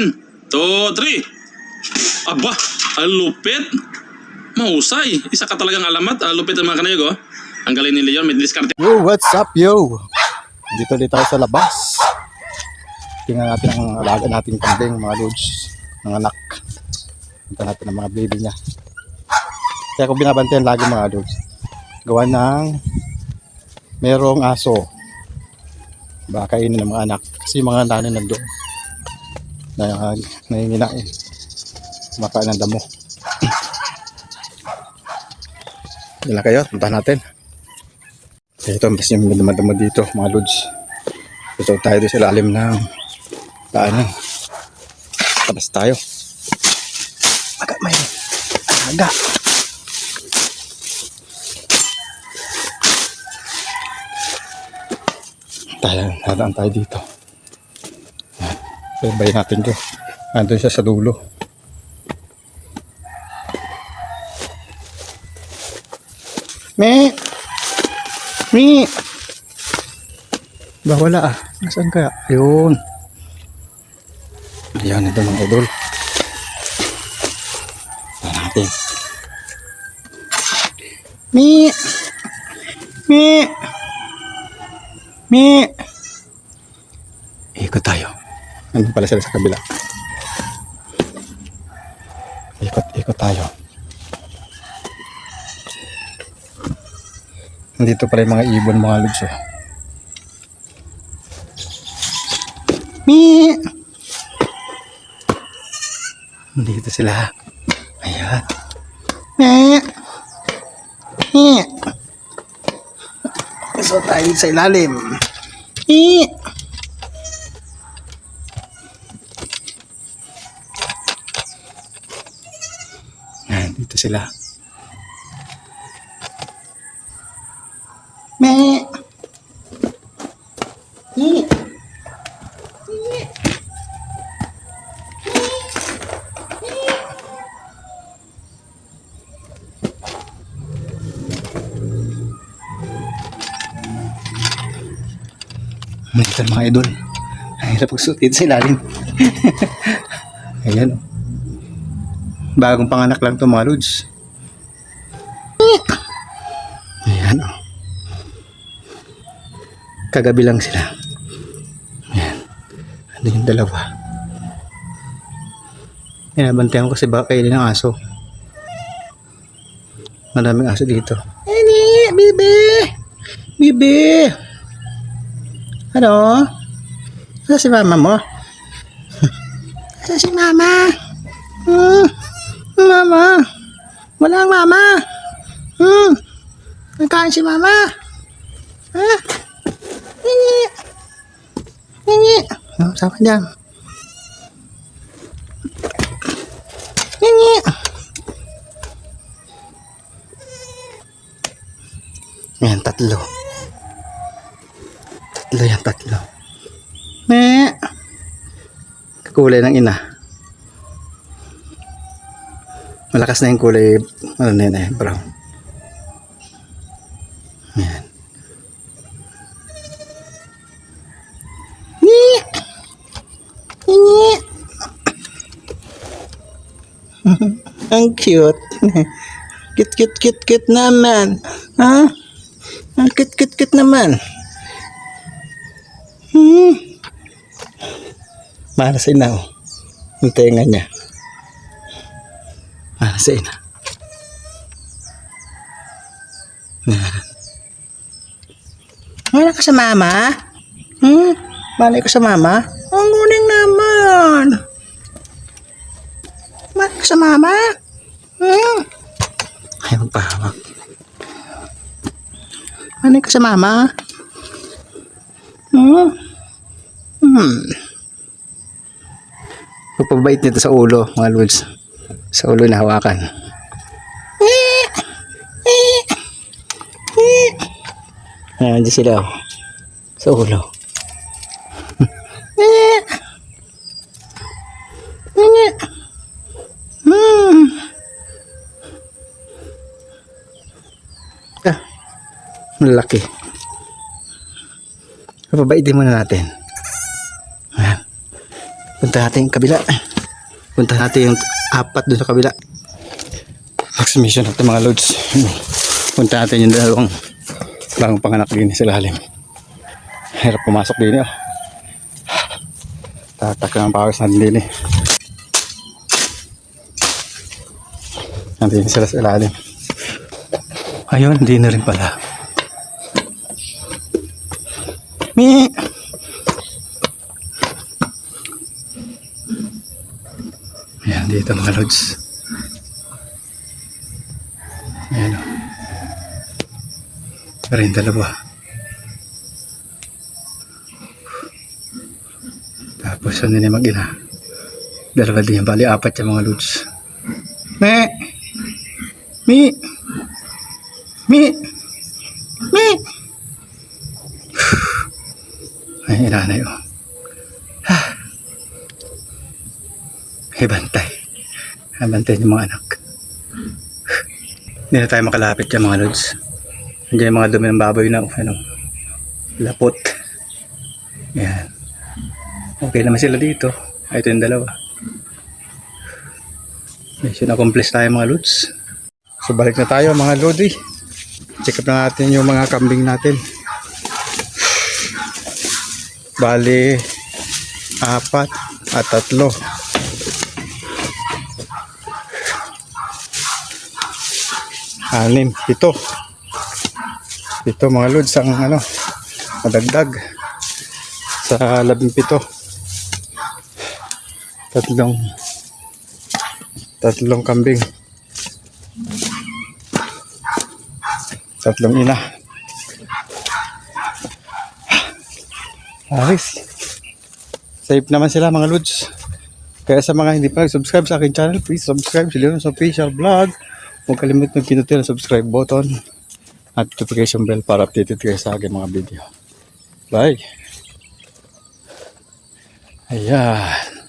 2, 3. Aba, alupit. Mahusay. Isa ka talagang alamat. Alupit ang mga kanayog, oh. Ang galing ni Leon, may diskarte. Yo, what's up, yo? Dito tayo sa labas. Tingnan natin ang alaga nating kambing, mga lods, ng anak. Tingnan natin ang mga baby niya. Kaya ko binabantayan lagi mga lods. Gawa ng merong aso. Baka kainin ng mga anak. Kasi mga nanay nandoon. Nahinginain. Makain ng damo. Yan lang kayo, puntahan natin. Ito, mas yung madama dito, mga lods. Ito tayo doon sa ilalim ng daanan. Tabas tayo. Aga, may aga. Nadaan tayo dito. Bayan natin ito. Nandun siya sa dulo. Mi! Ba wala ah. Nasaan kaya? Ayun. Ayan, ito mga idol. Ayan natin. Mi! Ikot tayo. Nandun pala sila sa kabila. Ikot tayo. Nandito pala yung mga ibon, mga lods. Mi! Nandito sila. Ayan. So tayo sa ilalim. Ayan, dito sila. Ito mga idol. Ang hirap pagsutin sa ilalim. Ayan. Bagong panganak lang to mga lods. Ayan. Kagabi lang sila. Ayan. Ano yung dalawa. Pinabantayan ko kasi baka kailin ng aso. Maraming aso dito. Bibi! Ano? Ano si mama mo? Ano si mama? Mama? Walang mama? Nagkain si mama? Ha? Hingi! Oh, sama dyan. Hingi! Yan, tatlo. Tatlo. Kulay ng ina. Malakas na yung kulay. Ano na yun, brown. Yan. Ang cute. Cute naman. Ha? Ang cute naman. Malasin na oh. Yung tenga niya. Malasin na. Malay ka sa mama? Malay ka sa mama? Ang guling naman. Malay ka sa mama? Ay, magpahawak. Malay ka sa mama? Pagpabait nito sa ulo, mga lods. Sa ulo na hawakan. Ayan, dyan sila. Sa ulo. Malaki. Papabaitin muna natin. Ayan. Punta natin yung kabila. Punta natin yung apat doon sa kabila. Next mission natin mga loads. Punta natin yung dalawang bagong panganak din sa lalim. Hirap pumasok din oh. Tatak ng pawis natin din eh. Nandun sila sa ilalim. Ayun, hindi na rin pala. Mi! Ayan, dito mga lods. Ayan o. Pero yung dalawa. Tapos ano na mag-ina. Dalawa din yan. Bali, apat yung mga lods. Mi! Mi! Mi! Mi! Ay, inanay o. Ay, bantay. Ay, bantay yung mga anak. Hindi na tayo makalapit yung mga lods. Nandiyan yung mga dumi ng baboy na ano, lapot. Yan. Okay naman sila dito. Ay, ito yung dalawa. Mission accomplished tayo mga lods. So balik na tayo mga lodi. Check up na natin yung mga kambing natin. Bali, 4 at 3. Anim, 7. 7 mga lods ang ano, madagdag sa 17. Tatlong kambing. 3 ina. Ayos. Safe naman sila mga lods. Kaya sa mga hindi pa nag-subscribe sa akin channel, please subscribe sa Leonos Official Vlog. Huwag kalimutan pinutin ang subscribe button at notification bell para updated kayo sa aking mga video. Bye! Ayan.